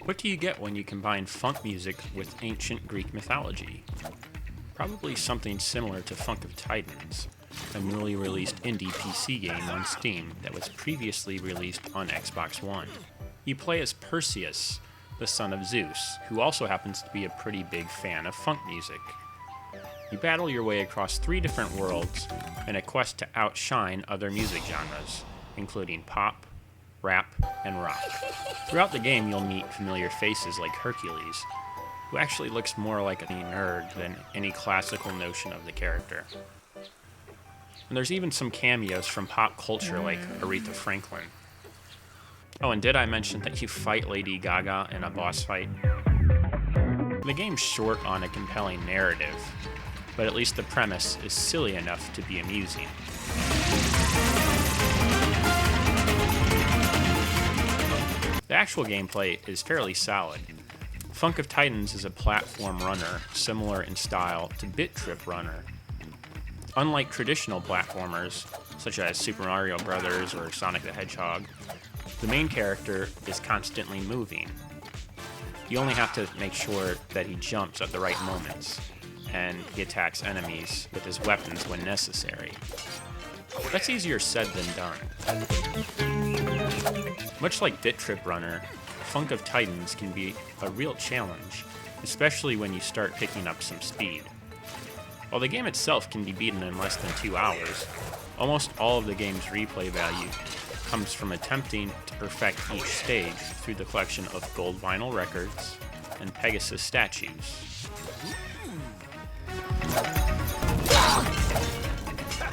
What do you get when you combine funk music with ancient Greek mythology? Probably something similar to Funk of Titans, a newly released indie PC game on Steam that was previously released on Xbox One. You play as Perseus, the son of Zeus, who also happens to be a pretty big fan of funk music. You battle your way across 3 different worlds in a quest to outshine other music genres, including pop, rap, and rock. Throughout the game, you'll meet familiar faces like Hercules, who actually looks more like a nerd than any classical notion of the character. And there's even some cameos from pop culture like Aretha Franklin. Oh, and did I mention that you fight Lady Gaga in a boss fight? The game's short on a compelling narrative, but at least the premise is silly enough to be amusing. The actual gameplay is fairly solid. Funk of Titans is a platform runner similar in style to Bit Trip Runner. Unlike traditional platformers, such as Super Mario Bros. Or Sonic the Hedgehog, the main character is constantly moving. You only have to make sure that he jumps at the right moments, and he attacks enemies with his weapons when necessary. That's easier said than done. Much like Bit Trip Runner, Funk of Titans can be a real challenge, especially when you start picking up some speed. While the game itself can be beaten in less than 2 hours, almost all of the game's replay value comes from attempting to perfect each stage through the collection of gold vinyl records and Pegasus statues.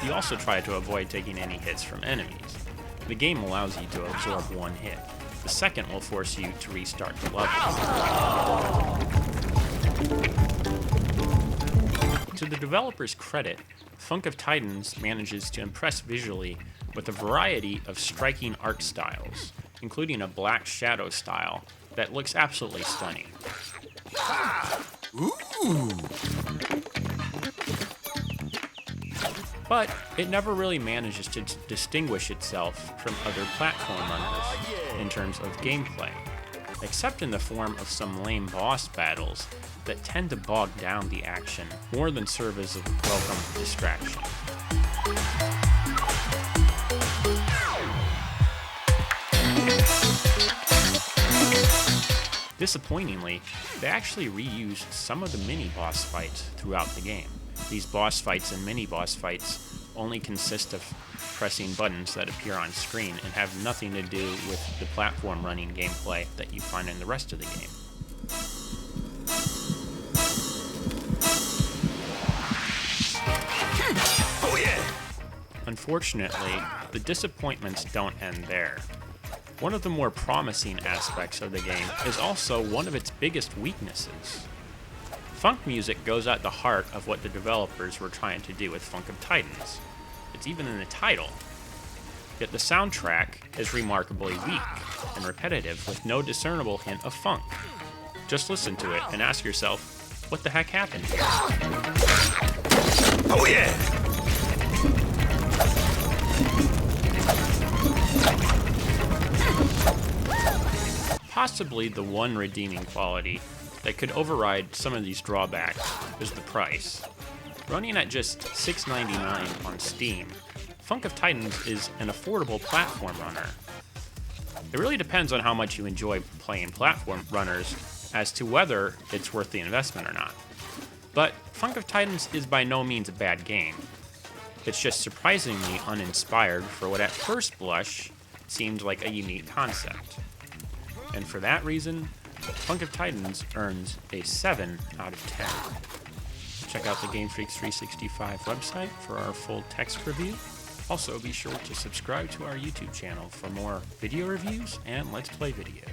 You also try to avoid taking any hits from enemies. The game allows you to absorb 1 hit. The second will force you to restart the level. To the developer's credit, Funk of Titans manages to impress visually with a variety of striking art styles, including a black shadow style that looks absolutely stunning. But it never really manages to distinguish itself from other platform runners in terms of gameplay, except in the form of some lame boss battles that tend to bog down the action more than serve as a welcome distraction. Disappointingly, they actually reused some of the mini-boss fights throughout the game. These boss fights and mini-boss fights only consist of pressing buttons that appear on screen and have nothing to do with the platform running gameplay that you find in the rest of the game. Oh yeah! Unfortunately, the disappointments don't end there. One of the more promising aspects of the game is also one of its biggest weaknesses. Funk music goes at the heart of what the developers were trying to do with Funk of Titans. It's even in the title. Yet the soundtrack is remarkably weak and repetitive with no discernible hint of funk. Just listen to it and ask yourself, what the heck happened here? Oh yeah! Possibly the one redeeming quality that could override some of these drawbacks is the price. Running at just $6.99 on Steam, Funk of Titans is an affordable platform runner. It really depends on how much you enjoy playing platform runners as to whether it's worth the investment or not. But Funk of Titans is by no means a bad game. It's just surprisingly uninspired for what at first blush seemed like a unique concept. And for that reason, Funk of Titans earns a 7 out of 10. Check out the Game Freaks 365 website for our full text review. Also, be sure to subscribe to our YouTube channel for more video reviews and Let's Play videos.